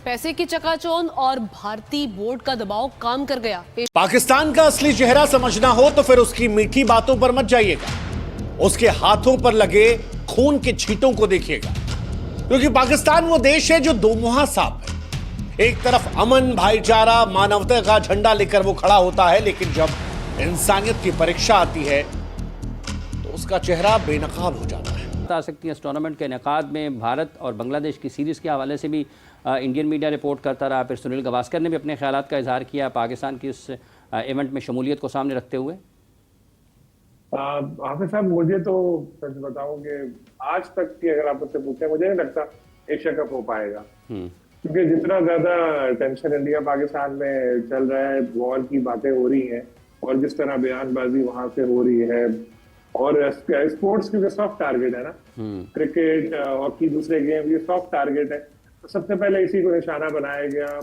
पैसे की चकाचौंध और भारतीय बोर्ड का दबाव काम कर गया। पाकिस्तान का असली चेहरा समझना हो तो फिर उसकी मीठी बातों पर मत जाइएगा, उसके हाथों पर लगे खून के छींटों को देखिएगा। क्योंकि पाकिस्तान वो देश है जो दोमुहा सांप है। एक तरफ अमन, भाईचारा, मानवता का झंडा लेकर वो खड़ा होता है, लेकिन जब इंसानियत की परीक्षा आती है तो उसका चेहरा बेनकाब हो जाता है। आ सकती है इस टूर्नामेंट के इनेकाद में भारत और बांग्लादेश की सीरीज़ के हवाले से भी इंडियन मीडिया रिपोर्ट करता रहा। फिर सुनील गावस्कर ने भी अपने ख्यालात का इजहार किया पाकिस्तान की इस इवेंट में शमूलियत को सामने रखते हुए। हाफिज साहब, मुझे तो सच बताऊं कि आज तक की अगर आप मुझसे पूछें, मुझे नहीं लगता एशिया कप हो पाएगा। क्योंकि जितना ज्यादा टेंशन इंडिया पाकिस्तान में चल रहा है, वॉर की बातें हो रही हैं और जिस तरह बयानबाजी वहां से हो रही है, और स्पोर्ट्स क्योंकि सॉफ्ट टारगेट है ना, क्रिकेट, हॉकी, दूसरे गेम ये सॉफ्ट टारगेट है, तो सबसे पहले इसी को निशाना बनाया गया।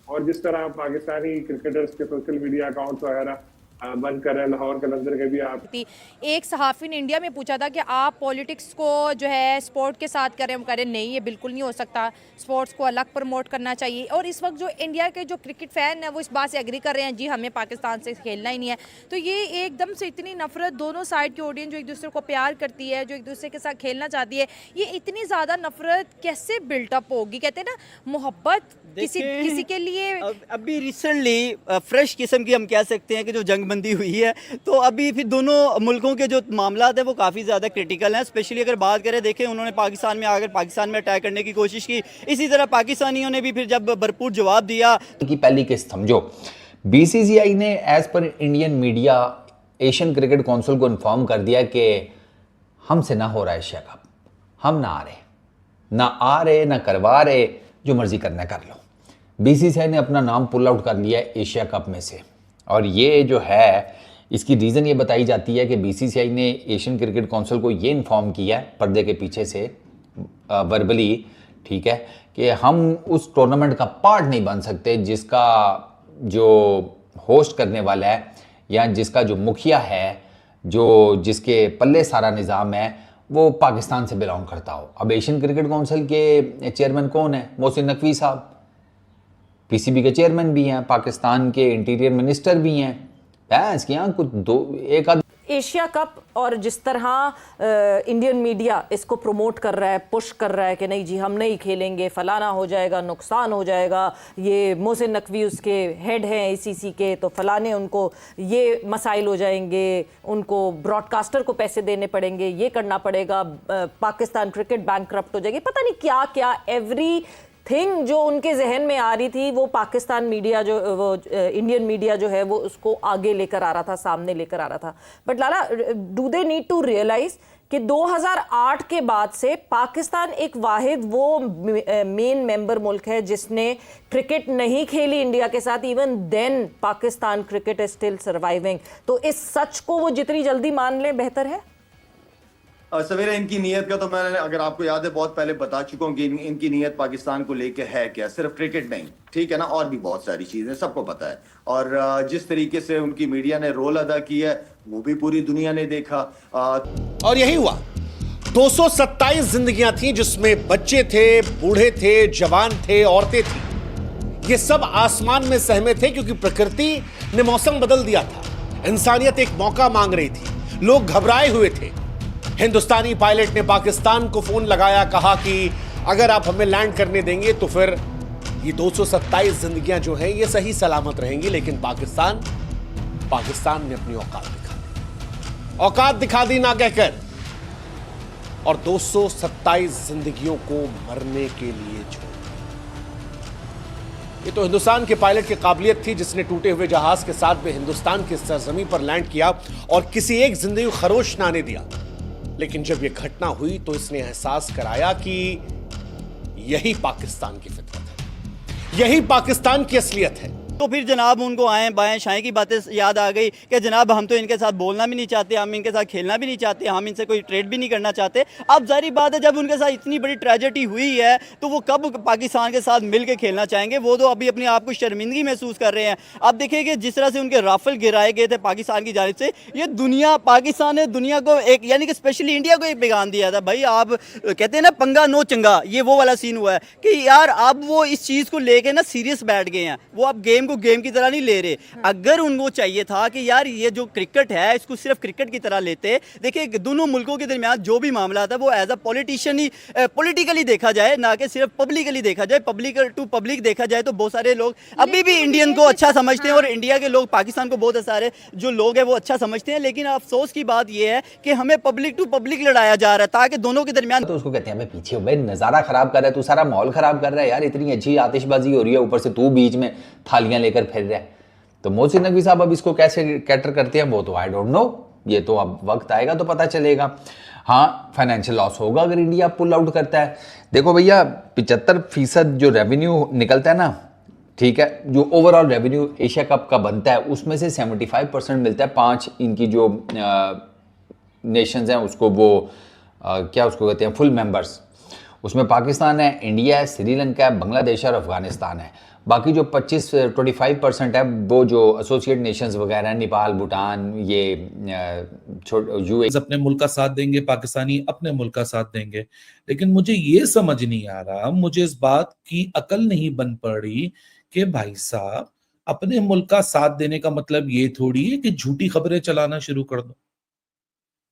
और जिस तरह पाकिस्तानी क्रिकेटर्स के सोशल मीडिया अकाउंट्स वगैरह बंद कर रहे हैं, लाहौर कलंदर के भी आप। एक सहाफ़ी ने इंडिया में पूछा था कि आप पॉलिटिक्स को जो है स्पोर्ट के साथ करें, हम कह रहे नहीं, ये बिल्कुल नहीं हो सकता, स्पोर्ट्स को अलग प्रमोट करना चाहिए। और इस वक्त जो इंडिया के जो क्रिकेट फ़ैन हैं वो इस बात से एग्री कर रहे हैं, जी हमें पाकिस्तान से खेलना ही नहीं है। तो ये एकदम से इतनी नफरत, दोनों साइड की ऑडियंस जो एक दूसरे को प्यार करती है, जो एक दूसरे के साथ खेलना चाहती है, ये इतनी ज़्यादा नफरत कैसे बिल्टअप होगी? कहते हैं ना, मोहब्बत किसी के लिए अभी रिसेंटली फ्रेश किस्म की हम कह सकते हैं कि जो जंगबंदी हुई है, तो अभी फिर दोनों मुल्कों के जो मामला है वो काफ़ी ज़्यादा क्रिटिकल हैं। स्पेशली अगर बात करें, देखें उन्होंने पाकिस्तान में आकर पाकिस्तान में अटैक करने की कोशिश की, इसी तरह पाकिस्तानियों ने भी फिर जब भरपूर जवाब दिया। की पहली किस्त समझो, बीसीसीआई ने as per Indian media Asian cricket council को इन्फॉर्म कर दिया कि हमसे ना हो रहा है एशिया कप, हम ना आ रहे ना करवा रहे, जो मर्जी करना कर लो। बीसीसीआई ने अपना नाम पुल आउट कर लिया है एशिया कप में से। और ये जो है, इसकी रीज़न ये बताई जाती है कि बीसीसीआई ने एशियन क्रिकेट काउंसिल को ये इन्फॉर्म किया है पर्दे के पीछे से, वर्बली, ठीक है, कि हम उस टूर्नामेंट का पार्ट नहीं बन सकते जिसका जो होस्ट करने वाला है या जिसका जो मुखिया है, जिसके पल्ले सारा निज़ाम है, वो पाकिस्तान से बिलोंग करता हो। अब एशियन क्रिकेट काउंसिल के चेयरमैन कौन है? मोहसिन नकवी साहब, पीसीबी के चेयरमैन भी हैं, पाकिस्तान के इंटीरियर मिनिस्टर भी हैं। इसके यहाँ कुछ एक आध एशिया कप और जिस तरह इंडियन मीडिया इसको प्रमोट कर रहा है, पुश कर रहा है कि नहीं जी हम नहीं खेलेंगे, फलाना हो जाएगा, नुकसान हो जाएगा, ये मोहसिन नकवी उसके हेड हैं आईसीसी के, तो फलाने उनको ये मसाइल हो जाएंगे, उनको ब्रॉडकास्टर को पैसे देने पड़ेंगे, ये करना पड़ेगा, पाकिस्तान क्रिकेट बैंकक्रप्ट हो जाएगी, पता नहीं क्या क्या एवरी थिंग जो उनके जहन में आ रही थी, वो पाकिस्तान मीडिया इंडियन मीडिया जो है वो उसको आगे लेकर आ रहा था, सामने लेकर आ रहा था। But Lala, do they need to realise कि 2008 के बाद से पाकिस्तान एक वाहिद वो मेन मेंबर मुल्क है जिसने क्रिकेट नहीं खेली इंडिया के साथ। Even then Pakistan cricket is still surviving. तो इस सच को वो जितनी जल्दी मान लें बेहतर है। सवेरा, इनकी नीयत का तो मैंने, अगर आपको याद है, बहुत पहले बता चुका हूँ कि इनकी नीयत पाकिस्तान को लेके है क्या। सिर्फ क्रिकेट नहीं, ठीक है ना, और भी बहुत सारी चीजें सबको पता है। और जिस तरीके से उनकी मीडिया ने रोल अदा किया है वो भी पूरी दुनिया ने देखा। और यही हुआ। 227 जिंदगियां थी जिसमें बच्चे थे, बूढ़े थे, जवान थे, औरतें थी। ये सब आसमान में सहमे थे क्योंकि प्रकृति ने मौसम बदल दिया था। इंसानियत एक मौका मांग रही थी, लोग घबराए हुए थे। हिंदुस्तानी पायलट ने पाकिस्तान को फोन लगाया, कहा कि अगर आप हमें लैंड करने देंगे तो फिर ये 227 जिंदगियां जो हैं ये सही सलामत रहेंगी। लेकिन पाकिस्तान ने अपनी औकात दिखा दी ना कहकर, और 227 जिंदगियों को मरने के लिए छोड़ दिया। ये तो हिंदुस्तान के पायलट की काबिलियत थी जिसने टूटे हुए जहाज के साथ में हिंदुस्तान की सरजमीं पर लैंड किया और किसी एक जिंदगी को खरोश ना आने दिया। लेकिन जब यह घटना हुई तो इसने एहसास कराया कि यही पाकिस्तान की फितरत है, यही पाकिस्तान की असलियत है। तो फिर जनाब उनको आएँ बाएँ शाएँ की बातें याद आ गई कि जनाब हम तो इनके साथ बोलना भी नहीं चाहते, हम इनके साथ खेलना भी नहीं चाहते, हम इनसे कोई ट्रेड भी नहीं करना चाहते। अब जाहिर बात है जब उनके साथ इतनी बड़ी ट्रेजेडी हुई है तो वो कब पाकिस्तान के साथ मिल के खेलना चाहेंगे? वो तो अभी अपने आप को शर्मिंदगी महसूस कर रहे हैं। अब देखिए कि जिस तरह से उनके राफेल गिराए गए थे पाकिस्तान की जानिब से, ये दुनिया, पाकिस्तान ने दुनिया को एक, यानी कि स्पेशली इंडिया को एक पैगाम दिया था, भाई आप कहते हैं ना पंगा नो चंगा, ये वो वाला सीन हुआ है कि यार अब वो इस चीज़ को लेके ना सीरियस बैठ गए हैं। वो अब गेम को गेम की तरह नहीं ले रहे। अगर उनको चाहिए था कि यार ये जो क्रिकेट है इसको सिर्फ क्रिकेट की तरह लेते, देखिए दोनों मुल्कों के दरमियान जो भी मामला था वो एज अ पॉलिटिशियन ही पॉलिटिकली देखा जाए, ना कि सिर्फ पब्लिकली देखा जाए। पब्लिक टू पब्लिक देखा जाए तो बहुत सारे लोग अभी भी इंडियन को अच्छा समझते हैं और इंडिया के लोग पाकिस्तान को बहुत सारे जो लोग हैं वो अच्छा समझते हैं। लेकिन अफसोस की बात यह है कि हमें पब्लिक टू पब्लिक लड़ाया जा रहा है ताकि दोनों के दरमियान। तो उसको कहते हैं मैं पीछे भाई नज़ारा खराब कर रहा है, तू सारा माहौल खराब कर रहा है यार, इतनी अच्छी आतिशबाजी हो रही है, ऊपर से तू बीच में थालियां लेकर फिर रहा है। तो मोहसिन नकवी साहब अब इसको कैसे कैटर करते हैं वो तो आई डोंट नो, ये तो अब वक्त आएगा तो पता चलेगा। हाँ, फाइनेंशियल लॉस होगा अगर इंडिया पुल आउट करता है। देखो भैया 75% जो रेवेन्यू निकलता है ना, ठीक है, जो ओवरऑल रेवेन्यू एशिया कप का बनता है उसमें से 75% मिलता है 5 इनकी जो नेशंस हैं उसको, वो क्या उसको कहते हैं, फुल मेंबर्स। उसमें पाकिस्तान है, इंडिया है, श्रीलंका है, बांग्लादेश और अफगानिस्तान है। बाकी जो 25% है वो जो एसोसिएट नेशंस वगैरह, नेपाल, भूटान, ये यूए अपने मुल्क का साथ देंगे, पाकिस्तानी अपने मुल्क का साथ देंगे। लेकिन मुझे ये समझ नहीं आ रहा, मुझे इस बात की अकल नहीं बन पड़ी कि भाई साहब अपने मुल्क का साथ देने का मतलब ये थोड़ी है कि झूठी खबरें चलाना शुरू कर दो।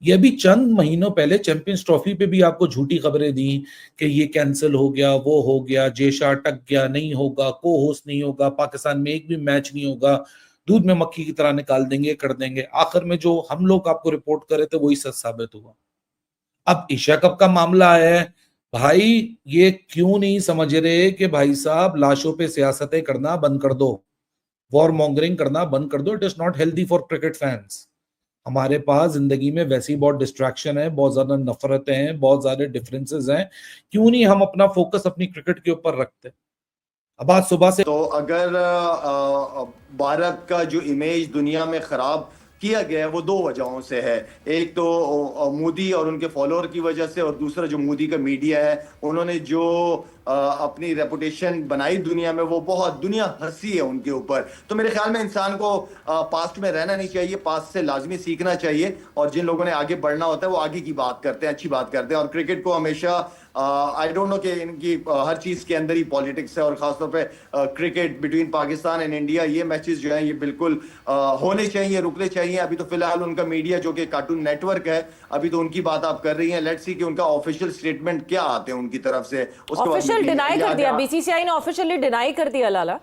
ये भी चंद महीनों पहले चैंपियंस ट्रॉफी पे भी आपको झूठी खबरें दी कि ये कैंसिल हो गया, वो हो गया, जेशा अटक गया, नहीं होगा, को होस्ट नहीं होगा, पाकिस्तान में एक भी मैच नहीं होगा, दूध में मक्खी की तरह निकाल देंगे, कर देंगे। आखिर में जो हम लोग आपको रिपोर्ट करे थे वही सच साबित हुआ। अब एशिया कप का मामला है, भाई ये क्यों नहीं समझ रहे कि भाई साहब लाशों पे सियासतें करना बंद कर दो, वॉर मॉन्गरिंग करना बंद कर दो। It is not healthy for cricket fans. हमारे पास जिंदगी में वैसी बहुत डिस्ट्रैक्शन है, बहुत ज्यादा नफरतें हैं, बहुत ज्यादा डिफरेंसेस हैं, क्यों नहीं हम अपना फोकस अपनी क्रिकेट के ऊपर रखते। अब आज सुबह से तो अगर भारत का जो इमेज दुनिया में खराब किया गया है वो 2 वजहों से है। एक तो मोदी और उनके फॉलोअर की वजह से, और दूसरा जो मोदी का मीडिया है, उन्होंने जो अपनी रेपुटेशन बनाई दुनिया में, वो बहुत दुनिया हंसी है उनके ऊपर। तो मेरे ख्याल में इंसान को पास्ट में रहना नहीं चाहिए, पास्ट से लाजमी सीखना चाहिए, और जिन लोगों ने आगे बढ़ना होता है वो आगे की बात करते हैं, अच्छी बात करते हैं। और क्रिकेट को हमेशा आई डोंट नो कि इनकी हर चीज के अंदर ही पॉलिटिक्स है, और खासतौर पे cricket between Pakistan and India, ये मैचेस जो हैं ये बिल्कुल होने चाहिए, रुकने चाहिए। अभी तो फिलहाल उनका मीडिया जो कि कार्टून नेटवर्क है, अभी तो उनकी बात आप कर रही हैं, लेट्स सी कि उनका ऑफिशियल स्टेटमेंट क्या आते हैं उनकी तरफ से। उसके बाद डिनाई कर दिया, बीसीसीआई ने ऑफिशियली डिनाई कर दिया लाला।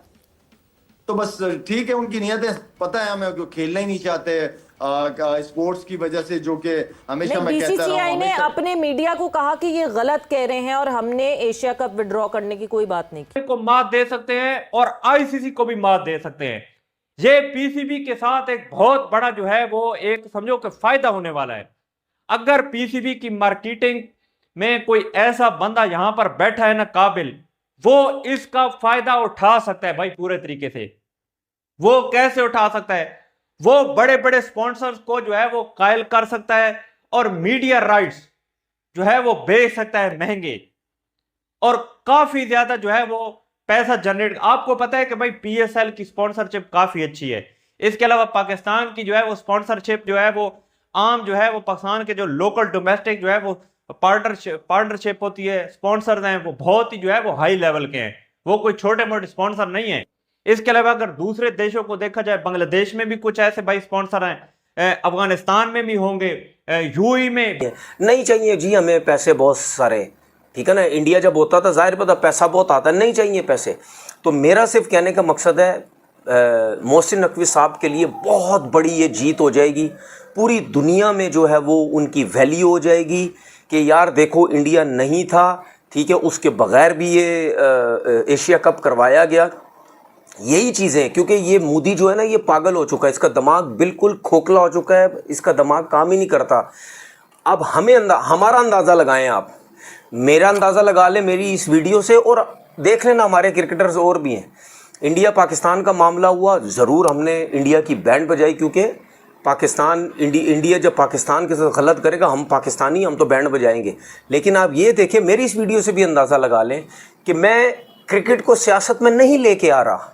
तो बस ठीक है, उनकी नियतें पता है हमें, क्यों खेलना ही नहीं चाहते स्पोर्ट्स की वजह से, जो कि हमेशा मैं कहता रहा हूं। बीसीसीआई ने अपने मीडिया को कहा कि ये गलत कह रहे हैं और हमने एशिया कप विड्रॉ करने की कोई बात नहीं की। को मात दे सकते हैं और आईसीसी को भी मात दे सकते हैं। ये पीसीबी के साथ एक बहुत बड़ा जो है वो एक समझो कि फायदा होने वाला है। अगर पीसीबी की मार्केटिंग में कोई ऐसा बंदा यहां पर बैठा है ना काबिल, वो इसका फायदा उठा सकता है भाई पूरे तरीके से। वो कैसे उठा सकता है? वो बड़े बड़े स्पॉन्सर्स को जो है वो कायल कर सकता है और मीडिया राइट्स जो है वो बेच सकता है महंगे, और काफी ज्यादा जो है वो पैसा जनरेट। आपको पता है कि भाई पीएसएल की स्पॉन्सरशिप काफी अच्छी है। इसके अलावा पाकिस्तान की जो है वो स्पॉन्सरशिप जो है वो आम जो है वो पाकिस्तान के जो लोकल डोमेस्टिक जो है वो पार्टनरशिप होती है, स्पॉन्सर्स हैं, वो बहुत ही जो है वो हाई लेवल के हैं, वो कोई छोटे मोटे स्पॉन्सर नहीं है। इसके अलावा अगर दूसरे देशों को देखा जाए, बांग्लादेश में भी कुछ ऐसे भाई स्पॉन्सर हैं, अफगानिस्तान में भी होंगे, यूएई में नहीं चाहिए जी हमें पैसे बहुत सारे, ठीक है ना। इंडिया जब होता था जाहिर पता पैसा बहुत आता, नहीं चाहिए पैसे। तो मेरा सिर्फ कहने का मकसद है मोहसिन नकवी साहब के लिए बहुत बड़ी ये जीत हो जाएगी, पूरी दुनिया में जो है वो उनकी वैल्यू हो जाएगी कि यार देखो इंडिया नहीं था, ठीक है, उसके बगैर भी ये एशिया कप करवाया गया। यही चीज़ें, क्योंकि ये मोदी जो है ना ये पागल हो चुका है, इसका दिमाग बिल्कुल खोखला हो चुका है, इसका दिमाग काम ही नहीं करता। अब हमें हमारा अंदाज़ा लगाएं आप, मेरा अंदाज़ा लगा लें मेरी इस वीडियो से, और देख लेना हमारे क्रिकेटर्स और भी हैं इंडिया पाकिस्तान का मामला हुआ, ज़रूर हमने इंडिया की बैंड बजाई, क्योंकि पाकिस्तान इंडिया जब पाकिस्तान के साथ गलत करेगा, हम पाकिस्तानी, हम तो बैंड बजाएंगे। लेकिन आप ये देखें, मेरी इस वीडियो से भी अंदाज़ा लगा लें कि मैं क्रिकेट को सियासत में नहीं लेके आ रहा।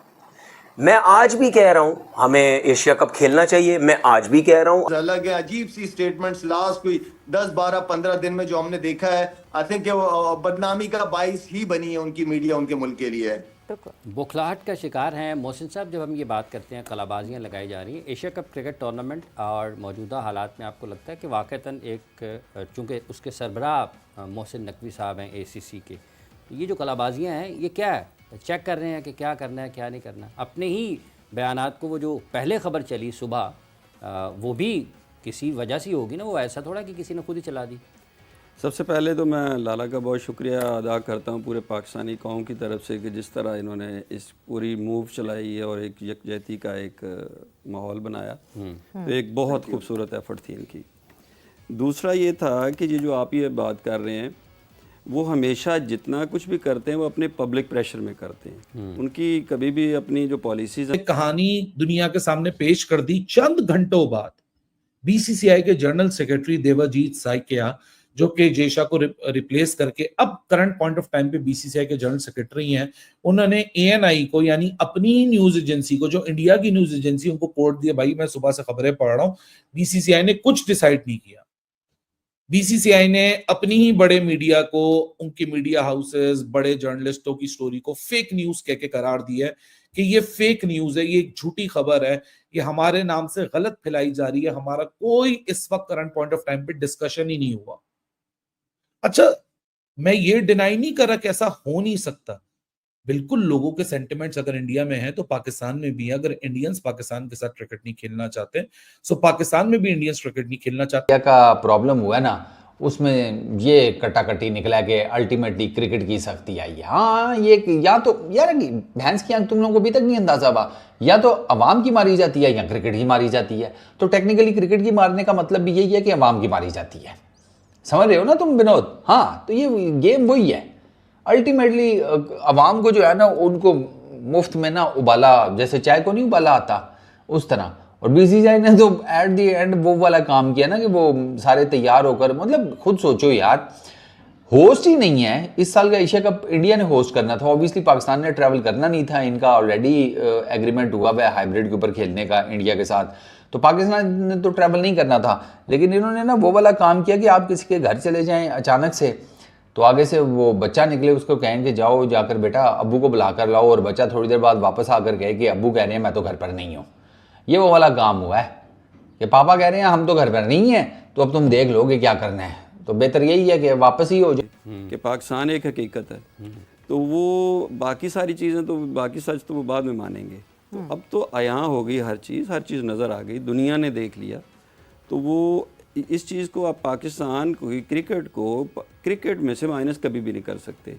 मैं आज भी कह रहा हूँ हमें एशिया कप खेलना चाहिए, मैं आज भी कह रहा हूँ। अलग है, अजीब सी स्टेटमेंट्स लास्ट कोई 10, 12, 15 दिन में जो हमने देखा है, आई थिंक वो बदनामी का बाइस ही बनी है उनकी मीडिया, उनके मुल्क के लिए। बौखलाहट का शिकार हैं मोहसिन साहब। जब हम ये बात करते हैं कलाबाजियाँ लगाई जा रही हैं, एशिया कप क्रिकेट टूर्नामेंट और मौजूदा हालात में आपको लगता है कि वाक़तन एक, चूँकि उसके सरबराह मोहसिन नकवी साहब हैं ACC के, ये जो कलाबाजियाँ हैं ये क्या है? चेक कर रहे हैं कि क्या करना है क्या नहीं करना? अपने ही बयानात को, वो जो पहले ख़बर चली सुबह, वो भी किसी वजह से होगी ना, वो ऐसा थोड़ा कि किसी ने खुद ही चला दी। सबसे पहले तो मैं लाला का बहुत शुक्रिया अदा करता हूँ पूरे पाकिस्तानी कौम की तरफ से कि जिस तरह इन्होंने इस पूरी मूव चलाई है और एक यकजहती का एक माहौल बनाया, तो एक बहुत खूबसूरत एफर्ट थी इनकी। दूसरा ये था कि ये जो आप ये बात कर रहे हैं, वो हमेशा जितना कुछ भी करते हैं वो अपने पब्लिक प्रेशर में करते हैं। उनकी कभी भी अपनी जो पॉलिसीज एक कहानी दुनिया के सामने पेश कर दी चंद घंटों बाद। BCCI के जनरल सेक्रेटरी देवाजीत साइकिया, जो कि जेशा को रिप्लेस करके अब करंट पॉइंट ऑफ टाइम पे BCCI के जनरल सेक्रेटरी हैं, उन्होंने ANI को, यानी अपनी न्यूज एजेंसी को, जो इंडिया की न्यूज एजेंसी, उनको कोर्ट दिया, भाई मैं सुबह से खबरें पढ़ रहा हूं, BCCI ने कुछ डिसाइड नहीं किया। BCCI ने अपनी ही बड़े मीडिया को, उनके मीडिया हाउसेस, बड़े जर्नलिस्टों की स्टोरी को फेक न्यूज कह के करार दिया है कि ये फेक न्यूज है, ये एक झूठी खबर है, ये हमारे नाम से गलत फैलाई जा रही है, हमारा कोई इस वक्त करंट पॉइंट ऑफ टाइम पे डिस्कशन ही नहीं हुआ। अच्छा, मैं ये डिनाई नहीं कर रहा कि ऐसा हो नहीं सकता, बिल्कुल लोगों के सेंटिमेंट्स अगर इंडिया में है तो पाकिस्तान में भी है। अगर इंडियंस पाकिस्तान के साथ क्रिकेट नहीं खेलना चाहते, सो पाकिस्तान में भी इंडियंस क्रिकेट नहीं खेलना चाहते। का प्रॉब्लम हुआ ना, उसमें ये कटाकटी निकला कि अल्टीमेटली क्रिकेट की सख्ती आई है। हाँ, ये या तो यार भैंस की आंख तुम लोगों को अभी तक नहीं अंदाजा हुआ, या तो अवाम की मारी जाती है या क्रिकेट की मारी जाती है। तो टेक्निकली क्रिकेट की मारने का मतलब भी यही है कि अवाम की मारी जाती है, समझ रहे हो ना तुम विनोद? हाँ, तो ये गेम वही है। अल्टीमेटली अवाम को जो है ना, उनको मुफ्त में ना उबाला, जैसे चाय को नहीं उबाला आता, उस तरह। और BCCI ने तो एट द एंड वो वाला काम किया ना कि वो सारे तैयार होकर, मतलब खुद सोचो यार, होस्ट ही नहीं है इस साल का एशिया कप, इंडिया ने होस्ट करना था। ऑब्वियसली पाकिस्तान ने ट्रैवल करना नहीं था, इनका ऑलरेडी एग्रीमेंट हुआ हुआ है हाइब्रिड के ऊपर खेलने का इंडिया के साथ, तो पाकिस्तान ने तो ट्रैवल नहीं करना था। लेकिन इन्होंने ना वो वाला काम किया कि आप किसी के घर चले जाएं अचानक से, तो आगे से वो बच्चा निकले, उसको कहें कि जाओ जाकर बेटा अब्बू को बुला कर लाओ, और बच्चा थोड़ी देर बाद वापस आकर कहे कि अब्बू कह रहे हैं मैं तो घर पर नहीं हूँ। ये वो वाला काम हुआ है कि पापा कह रहे हैं हम तो घर पर नहीं हैं, तो अब तुम देख लोगे क्या करना है। तो बेहतर यही है कि वापस ही हो जाए। कि पाकिस्तान एक हकीकत है, तो वो बाकी सारी चीज़ें तो, बाकी सच तो वो बाद में मानेंगे। तो अब तो यहाँ हो गई हर चीज़ नज़र आ गई, दुनिया ने देख लिया। तो वो इस चीज़ को आप पाकिस्तान को, क्रिकेट में से माइनस कभी भी नहीं कर सकते।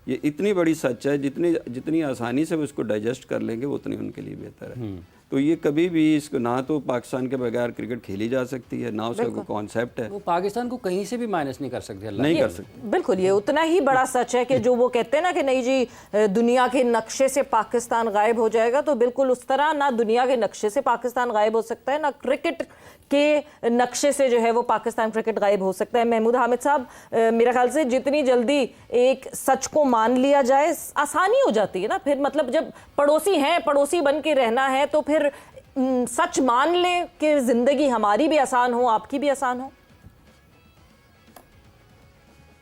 ये इतनी बड़ी सच है, जितनी आसानी से वो इसको डाइजेस्ट कर लेंगे वो उतनी उनके लिए बेहतर है। तो ये कभी भी इसको, ना तो पाकिस्तान के बगैर क्रिकेट खेली जा सकती है, ना उसका कोई कॉन्सेप्ट है। वो पाकिस्तान को कहीं से भी माइनस नहीं कर सकते, नहीं कर सकते। बिल्कुल, ये उतना ही बड़ा सच है कि जो वो कहते हैं ना कि नहीं जी दुनिया के नक्शे से पाकिस्तान गायब हो जाएगा, तो बिल्कुल उस तरह ना दुनिया के नक्शे से पाकिस्तान गायब हो सकता है, ना क्रिकेट के नक्शे से जो है वो पाकिस्तान क्रिकेट गायब हो सकता है। महमूद हामिद साहब, मेरे ख्याल से जितनी जल्दी एक सच को मान लिया जाए आसानी हो जाती है ना, फिर मतलब जब पड़ोसी हैं, पड़ोसी बन के रहना है, तो फिर सच मान ले कि जिंदगी हमारी भी आसान हो, आपकी भी आसान हो।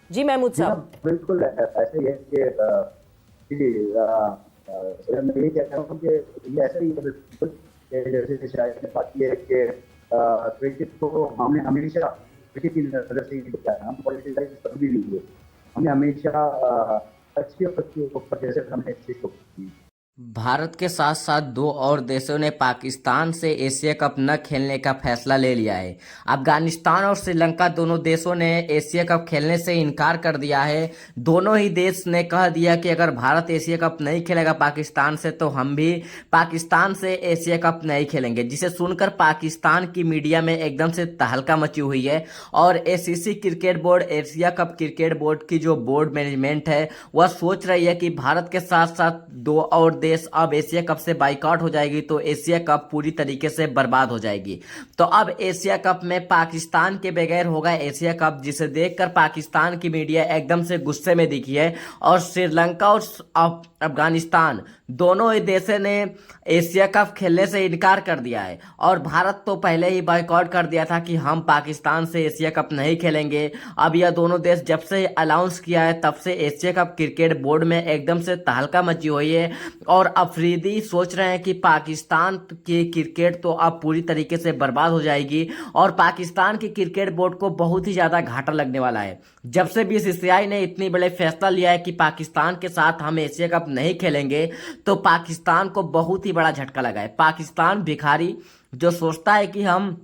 जी महमूद साहब। बिल्कुल ऐसे ही है कि मैं ये कहता हूँ कि ये ऐसा ही है बिल्कुल, जैसे शायद ने बात की है कि क्रिकेट को हमने हमेशा क्रिकेट की नजर से ही देखा है, हम पॉलिटिसाइज कभी नहीं हुए, हमने हमेशा अच्छी और अच्छी ऊपर जैसे हमने चीज को की। भारत के साथ साथ दो और देशों ने पाकिस्तान से एशिया कप न खेलने का फैसला ले लिया है। अफगानिस्तान और श्रीलंका दोनों देशों ने एशिया कप खेलने से इनकार कर दिया है। दोनों ही देश ने कह दिया कि अगर भारत एशिया कप नहीं खेलेगा पाकिस्तान से, तो हम भी पाकिस्तान से एशिया कप नहीं खेलेंगे, जिसे सुनकर पाकिस्तान की मीडिया में एकदम से तहलका मची हुई है। और ACC cricket board, Asia cup cricket board की जो बोर्ड मैनेजमेंट है, वह सोच रही है कि भारत के साथ साथ दो और देश देश अब एशिया कप से बाइकआउट हो जाएगी तो एशिया कप पूरी तरीके से बर्बाद हो जाएगी। तो अब एशिया कप में पाकिस्तान के बगैर होगा एशिया कप, जिसे देखकर पाकिस्तान की मीडिया एकदम से गुस्से में दिखी है और श्रीलंका और अफगानिस्तान दोनों ही देशों ने एशिया कप खेलने से इनकार कर दिया है। और भारत तो पहले ही बाइकआउट कर दिया था कि हम पाकिस्तान से एशिया कप नहीं खेलेंगे। अब यह दोनों देश जब से अनाउंस किया है तब से एशिया कप क्रिकेट बोर्ड में एकदम से तहलका मची हुई है और अफरीदी सोच रहे हैं कि पाकिस्तान की क्रिकेट तो अब पूरी तरीके से बर्बाद हो जाएगी और पाकिस्तान की क्रिकेट बोर्ड को बहुत ही ज़्यादा घाटा लगने वाला है। जब से बीसीसीआई ने इतनी बड़े फैसला लिया है कि पाकिस्तान के साथ हम एशिया कप नहीं खेलेंगे तो पाकिस्तान को बहुत ही बड़ा झटका लगा है। पाकिस्तान भिखारी जो सोचता है कि हम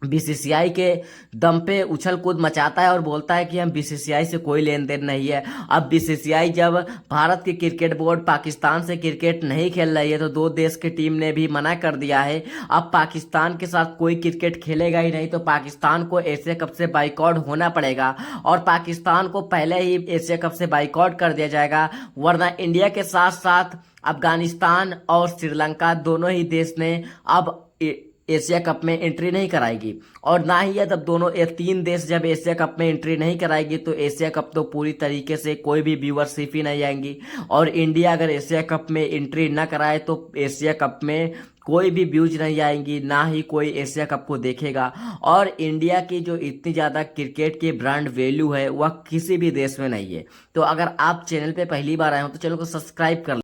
बीसीसीआई के दम पे उछल कूद मचाता है और बोलता है कि हम बीसीसीआई से कोई लेन देन नहीं है। अब बीसीसीआई जब भारत की क्रिकेट बोर्ड पाकिस्तान से क्रिकेट नहीं खेल रही है तो दो देश की टीम ने भी मना कर दिया है। अब पाकिस्तान के साथ कोई क्रिकेट खेलेगा ही नहीं तो पाकिस्तान को एशिया कप से बाइकआउट होना पड़ेगा और पाकिस्तान को पहले ही एशिया कप से बाइकआउट कर दिया जाएगा, वरना इंडिया के साथ साथ अफगानिस्तान और श्रीलंका दोनों ही देश ने अब एशिया कप में एंट्री नहीं कराएगी। और ना ही जब दोनों ये तीन देश जब एशिया कप में एंट्री नहीं कराएगी तो एशिया कप तो पूरी तरीके से कोई भी व्यूअरशिप ही नहीं आएंगी। और इंडिया अगर एशिया कप में एंट्री ना कराए तो एशिया कप में कोई भी व्यूज नहीं आएंगी, ना ही कोई एशिया कप को देखेगा। और इंडिया की जो इतनी ज़्यादा क्रिकेट की ब्रांड वैल्यू है वह किसी भी देश में नहीं है। तो अगर आप चैनल पे पहली बार आए हो तो चैनल को सब्सक्राइब कर